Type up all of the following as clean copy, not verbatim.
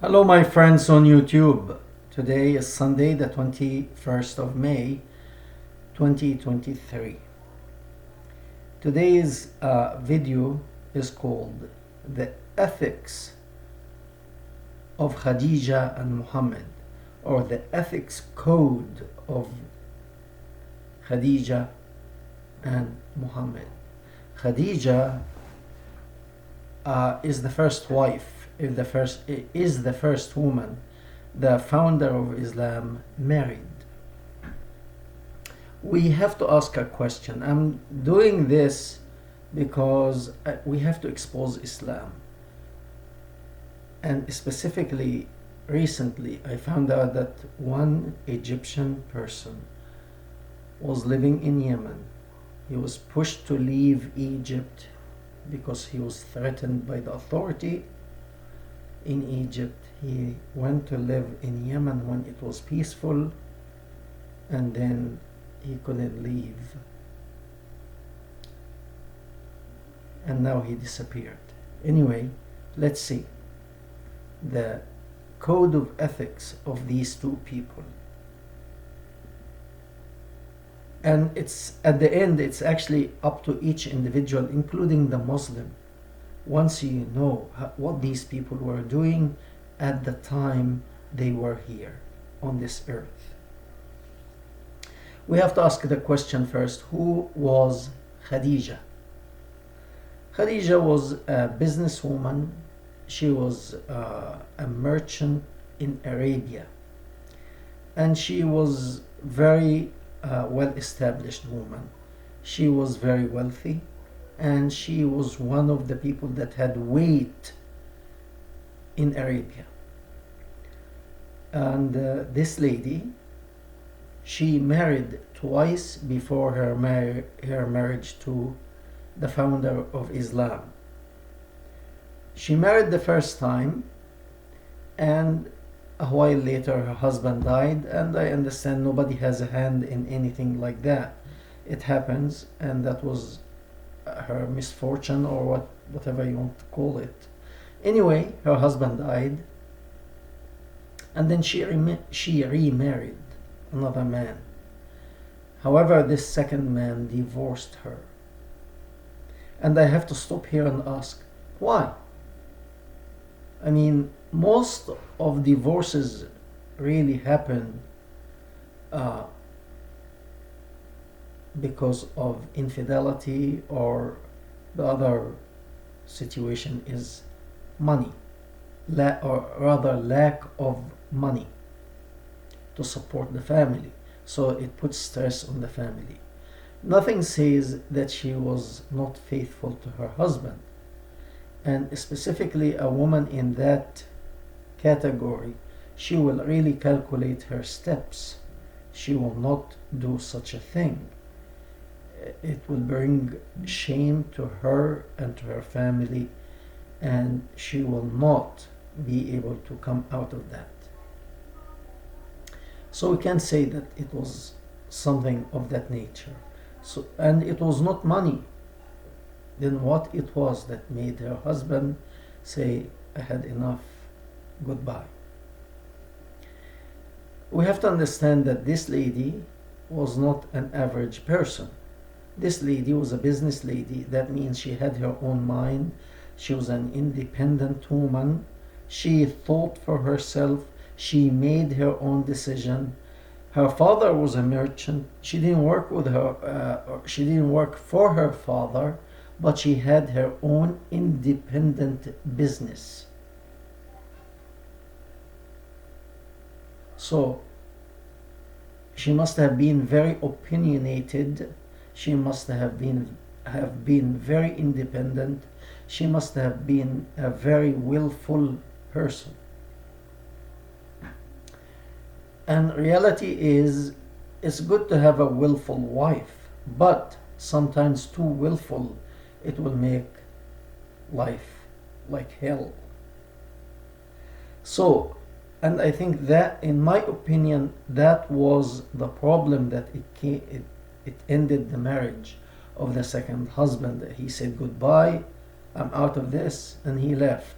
Hello, my friends on YouTube. Today is Sunday, the 21st of May, 2023. Today's video is called The Ethics of Khadija and Muhammad, or the ethics code of Khadija and Muhammad. Khadija is the first wife, is the first woman the founder of Islam married. We have to ask a question. I'm doing this because we have to expose Islam. And specifically, recently, I found out that one Egyptian person was living in Yemen. He was pushed to leave Egypt because he was threatened by the authority in Egypt. He went to live in Yemen when it was peaceful, and then he couldn't leave. And now he disappeared. Anyway, let's see the code of ethics of these two people. And it's at the end, it's actually up to each individual, including the Muslim. Once you know what these people were doing at the time they were here on this earth. We have to ask the question first, who was Khadija? Khadija was a businesswoman. She was a merchant in Arabia. And she was very well-established woman. She was very wealthy, and she was one of the people that had weight in Arabia. And this lady, she married twice before her marriage to the founder of Islam. She married the first time, and a while later her husband died, and I understand nobody has a hand in anything like that. It happens, and that was her misfortune, or whatever you want to call it. Anyway, her husband died, and then she remarried another man. However, this second man divorced her. And I have to stop here and ask, why? I mean, most of divorces really happen because of infidelity, or the other situation is money, or rather lack of money to support the family. So it puts stress on the family. Nothing says that she was not faithful to her husband. And specifically a woman in that category, she will really calculate her steps. She will not do such a thing. It will bring shame to her and to her family, and she will not be able to come out of that. So we can say that it was something of that nature. So, and it was not money. Then what it was that made her husband say, I had enough, goodbye. We have to understand that this lady was not an average person. This lady was a business lady. That means she had her own mind. She was an independent woman. She thought for herself. She made her own decision. Her father was a merchant. She didn't work with her. She didn't work for her father, but she had her own independent business. So she must have been very opinionated. She must have been very independent. She must have been a very willful person. And reality is, it's good to have a willful wife, but sometimes too willful, it will make life like hell. So, and I think that, in my opinion, that was the problem, that it ended the marriage of the second husband. He said, goodbye, I'm out of this, and he left.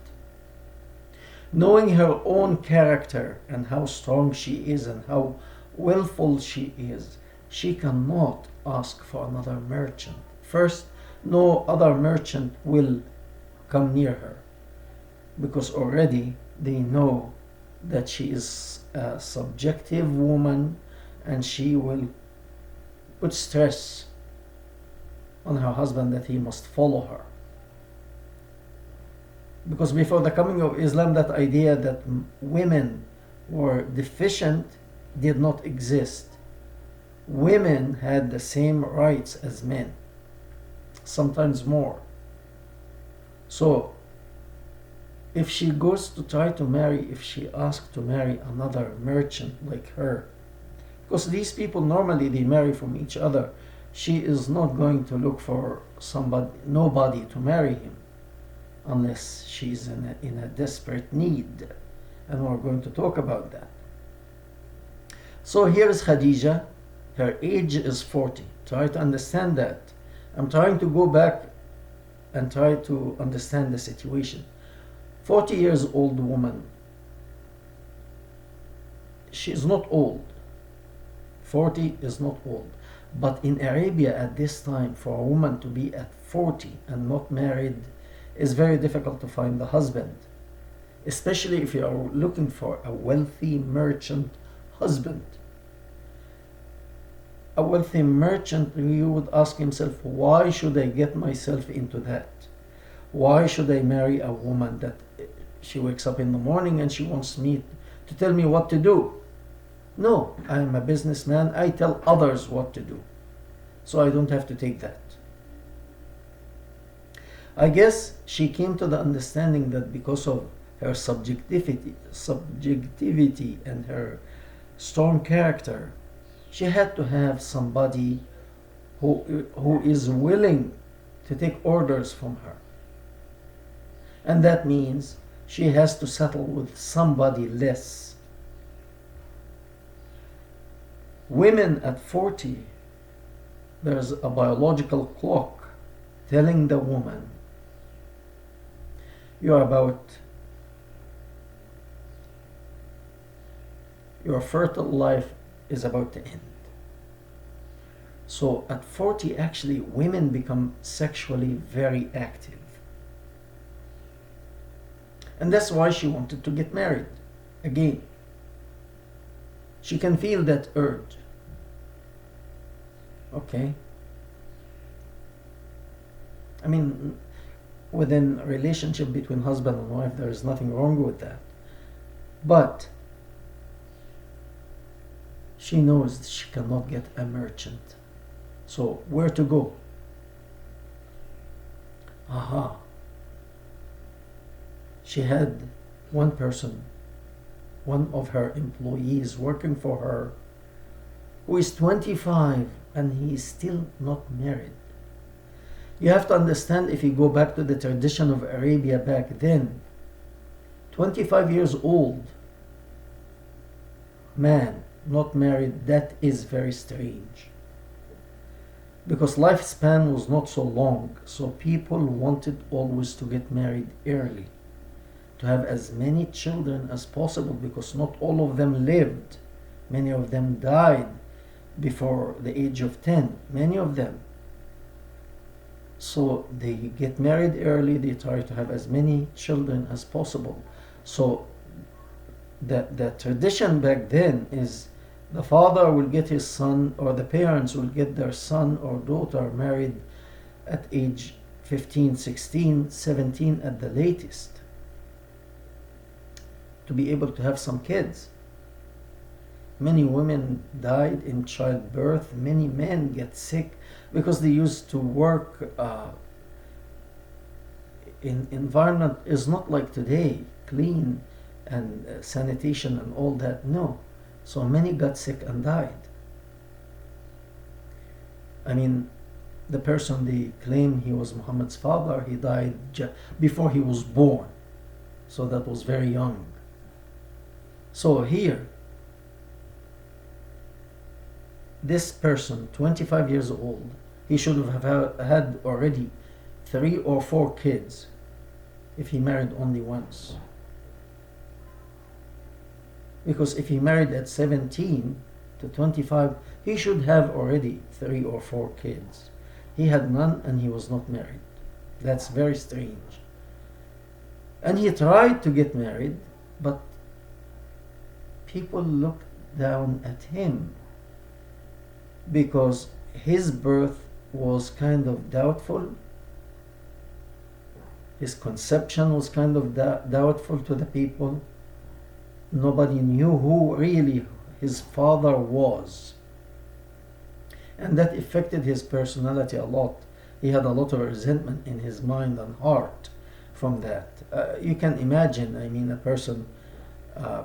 Knowing her own character and how strong she is and how willful she is, she cannot ask for another merchant. First, no other merchant will come near her because already they know that she is a subjective woman and she will put stress on her husband that he must follow her. Because before the coming of Islam, that idea that women were deficient did not exist. Women had the same rights as men, sometimes more. So if she goes to try to marry, if she asks to marry another merchant like her, because these people normally they marry from each other, she is not going to look for nobody to marry him unless she's in a desperate need, and we're going to talk about that. So here is Khadija, her age is 40. Try to understand that. I'm trying to go back and try to understand the situation. 40 years old woman, she's not old. 40 is not old. But in Arabia at this time, for a woman to be at 40 and not married is very difficult to find a husband, especially if you are looking for a wealthy merchant husband. A wealthy merchant, he would ask himself, why should I get myself into that? Why should I marry a woman that she wakes up in the morning and she wants me to tell me what to do? No, I am a businessman. I tell others what to do. So I don't have to take that. I guess she came to the understanding that because of her subjectivity and her strong character, she had to have somebody who is willing to take orders from her. And that means she has to settle with somebody less. Women at 40, there's a biological clock telling the woman, your fertile life is about to end. So at 40, actually, women become sexually very active. And that's why she wanted to get married again. She can feel that urge. Okay? I mean, within a relationship between husband and wife, there is nothing wrong with that. But she knows she cannot get a merchant. So where to go? Aha. She had one person, one of her employees working for her, who is 25 and he is still not married. You have to understand, if you go back to the tradition of Arabia back then, 25 years old man, not married, that is very strange. Because lifespan was not so long, so people wanted always to get married early, to have as many children as possible, because not all of them lived. Many of them died before the age of 10, many of them. So they get married early, they try to have as many children as possible. So the tradition back then is the father will get his son, or the parents will get their son or daughter married at age 15, 16, 17 at the latest, to be able to have some kids. Many women died in childbirth. Many men get sick because they used to work in environment is not like today, clean and sanitation and all that. No. So many got sick and died. I mean, the person they claim he was Muhammad's father, he died before he was born. So that was very young. So here, this person, 25 years old, he should have had already 3 or 4 kids if he married only once. Because if he married at 17 to 25, he should have already 3 or 4 kids. He had none and he was not married. That's very strange. And he tried to get married, but people looked down at him because his birth was kind of doubtful. His conception was kind of doubtful to the people. Nobody knew who really his father was. And that affected his personality a lot. He had a lot of resentment in his mind and heart from that. You can imagine, I mean, a person,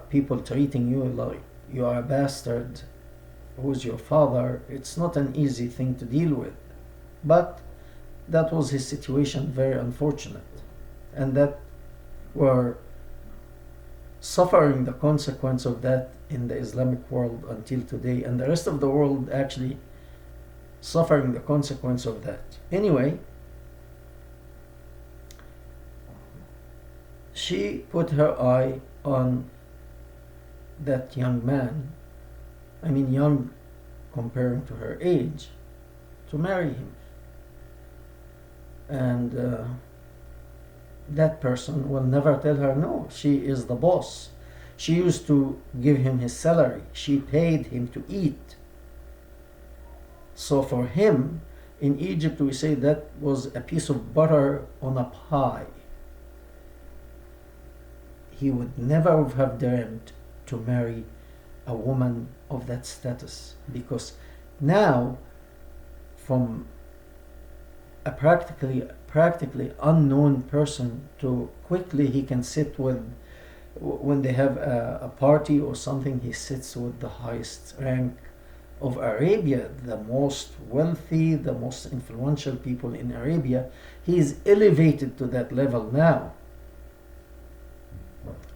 people treating you like you are a bastard, who's your father. It's not an easy thing to deal with. But that was his situation, very unfortunate. And that were suffering the consequence of that in the Islamic world until today, and the rest of the world actually suffering the consequence of that. Anyway, she put her eye on that young man, I mean young comparing to her age, to marry him. And that person will never tell her no. She is the boss. She used to give him his salary. She paid him to eat. So for him, in Egypt we say that was a piece of butter on a pie. He would never have dreamed to marry a woman of that status, because now, from a practically unknown person to quickly he can sit with, when they have a party or something, he sits with the highest rank of Arabia, the most wealthy, the most influential people in Arabia. He is elevated to that level now.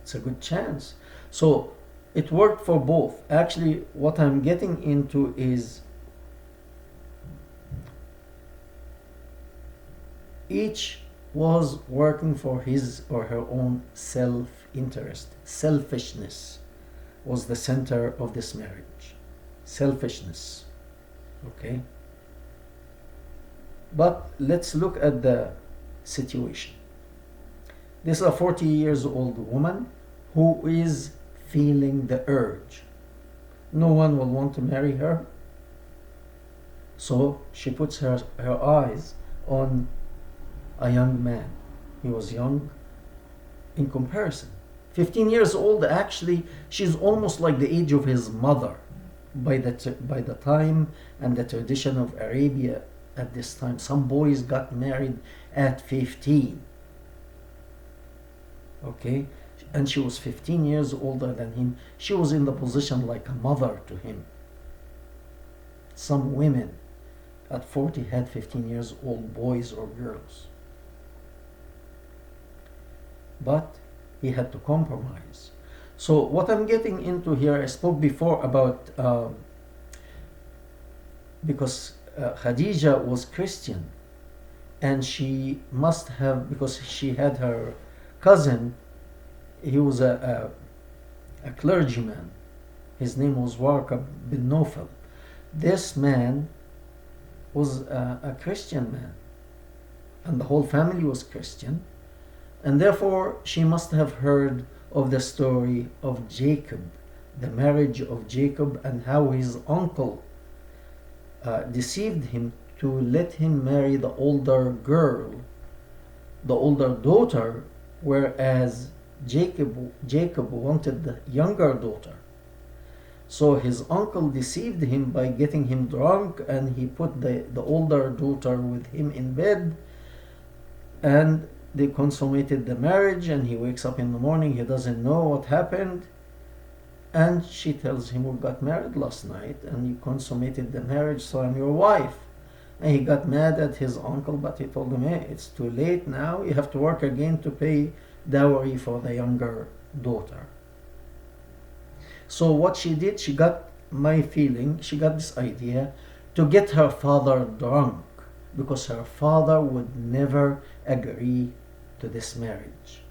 It's a good chance. So it worked for both. Actually, what I'm getting into is each was working for his or her own self-interest. Selfishness was the center of this marriage. Selfishness. Okay? But let's look at the situation. This is a 40 years old woman who is feeling the urge. No one will want to marry her. So she puts her eyes on a young man. He was young in comparison. 15 years old, actually, she's almost like the age of his mother by the time and the tradition of Arabia at this time. Some boys got married at 15. Okay? And she was 15 years older than him. She was in the position like a mother to him. Some women at 40 had 15 years old boys or girls. But he had to compromise. So what I'm getting into here, I spoke before about, because Khadija was Christian, and she must have, because she had her cousin, he was a clergyman. His name was Warqa bin Nawfal. This man was a Christian man, and the whole family was Christian. And therefore, she must have heard of the story of Jacob, the marriage of Jacob, and how his uncle deceived him to let him marry the older girl, the older daughter, whereas Jacob wanted the younger daughter. So his uncle deceived him by getting him drunk, and he put the older daughter with him in bed, and they consummated the marriage. And he wakes up in the morning, he doesn't know what happened, and she tells him, we got married last night and you consummated the marriage, so I'm your wife. And he got mad at his uncle, but he told him, hey, it's too late now, you have to work again to pay dowry for the younger daughter. So what she did, she got this idea to get her father drunk, because her father would never agree to this marriage.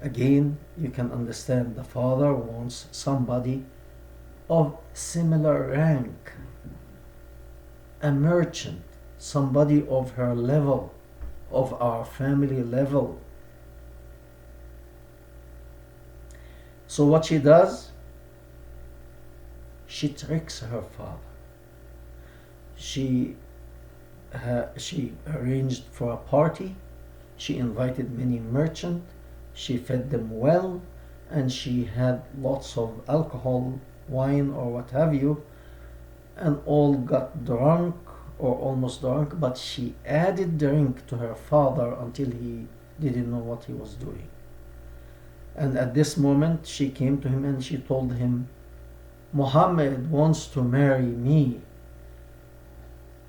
Again, you can understand the father wants somebody of similar rank, a merchant, somebody of her level, of our family level. So what she does, she tricks her father. She arranged for a party. She invited many merchants. She fed them well, and she had lots of alcohol, wine, or what have you, and all got drunk or almost drunk. But she added drink to her father until he didn't know what he was doing. And at this moment, she came to him and she told him, Muhammad wants to marry me.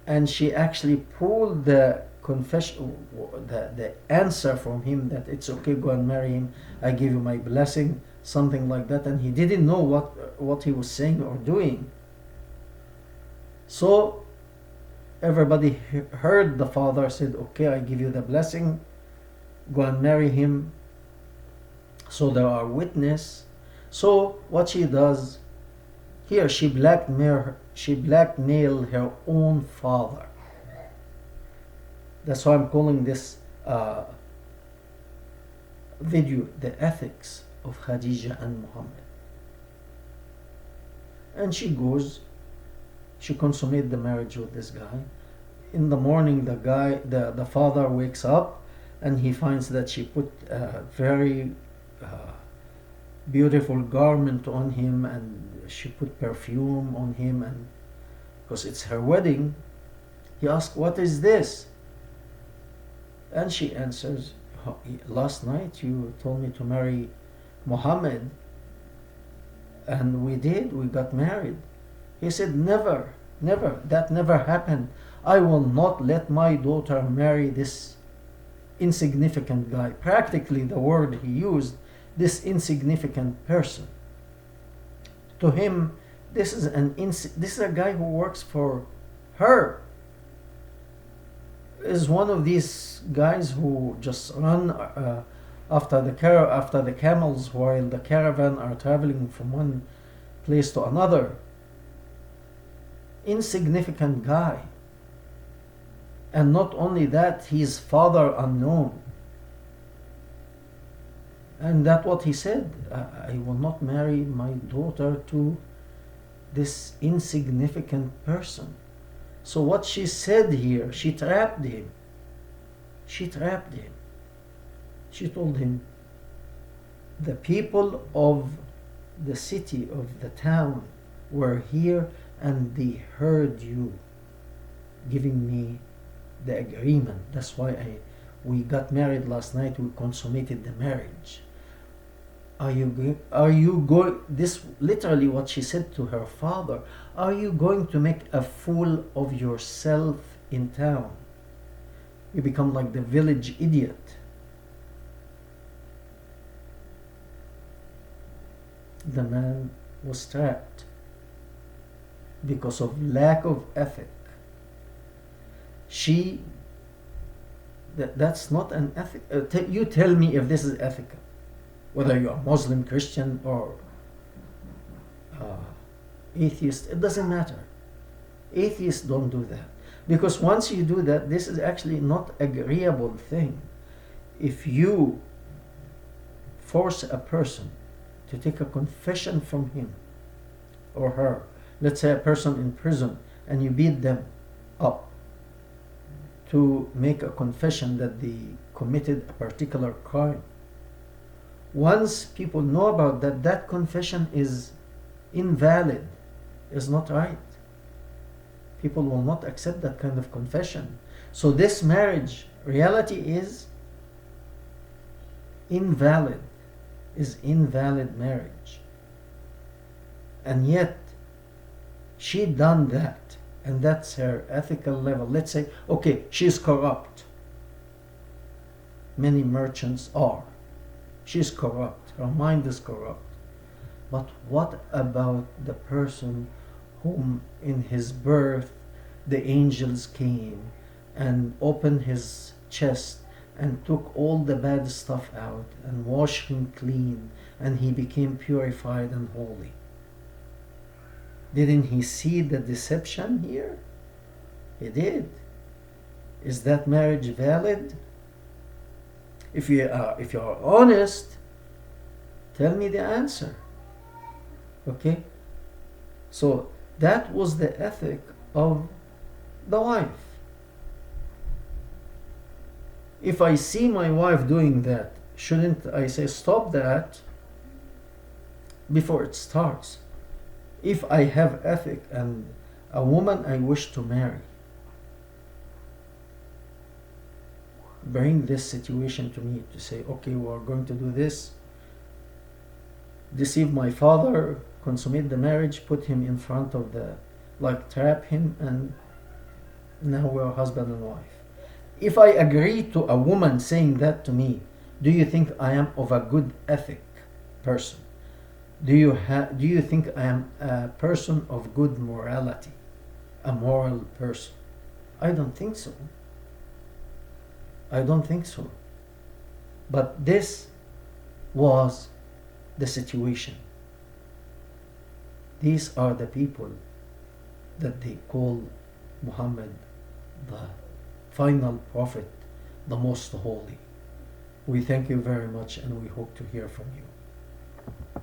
And she actually pulled the confession, the answer from him that it's okay, go and marry him, I give you my blessing, something like that. And he didn't know what he was saying or doing. So everybody heard the father said, okay, I give you the blessing, go and marry him. So there are witnesses. So what she does here, she blackmailed her own father. That's why I'm calling this video the ethics of Khadija and Muhammad. And she consummates the marriage with this guy. In the morning, the father wakes up and he finds that she put a very beautiful garment on him, and she put perfume on him, and because it's her wedding, he asks, what is this? And she answers, last night you told me to marry Muhammad, and we got married. He said, never, that never happened. I will not let my daughter marry this insignificant guy. Practically the word he used, this insignificant person. To him, this is a guy who works for her. Is one of these guys who just run after the camels while the caravan are traveling from one place to another. Insignificant guy. And not only that, his father unknown. And that's what he said. I will not marry my daughter to this insignificant person. So what she said here, she trapped him. She told him, the people of the city, of the town, were here and they heard you giving me the agreement. That's why we got married last night. We consummated the marriage. Are you going, this literally what she said to her father, are you going to make a fool of yourself in town? You become like the village idiot. The man was trapped because of lack of ethic. That's not an ethic. You tell me if this is ethical. Whether you are Muslim, Christian, or atheist, it doesn't matter. Atheists don't do that. Because once you do that, this is actually not agreeable thing. If you force a person to take a confession from him or her, let's say a person in prison, and you beat them up to make a confession that they committed a particular crime. Once people know about that, that confession is invalid, is not right. People will not accept that kind of confession. So this marriage, reality is invalid marriage. And yet, she done that, and that's her ethical level. Let's say, okay, she's corrupt. Many merchants are. She's corrupt. Her mind is corrupt. But what about the person whom in his birth the angels came and opened his chest and took all the bad stuff out and washed him clean, and he became purified and holy. Didn't he see the deception here? He did. Is that marriage valid? If you are honest, tell me the answer. Okay? So that was the ethic of the wife. If I see my wife doing that, shouldn't I say stop that before it starts? If I have ethic and a woman I wish to marry, bring this situation to me to say, okay, we are going to do this, deceive my father, consummate the marriage, put him in front of the, like trap him, and now we are husband and wife. If I agree to a woman saying that to me, do you think I am of a good ethic person? Do you think I am a person of good morality? A moral person? I don't think so. I don't think so. But this was the situation. These are the people that they call Muhammad the final prophet, the most holy. We thank you very much, and we hope to hear from you.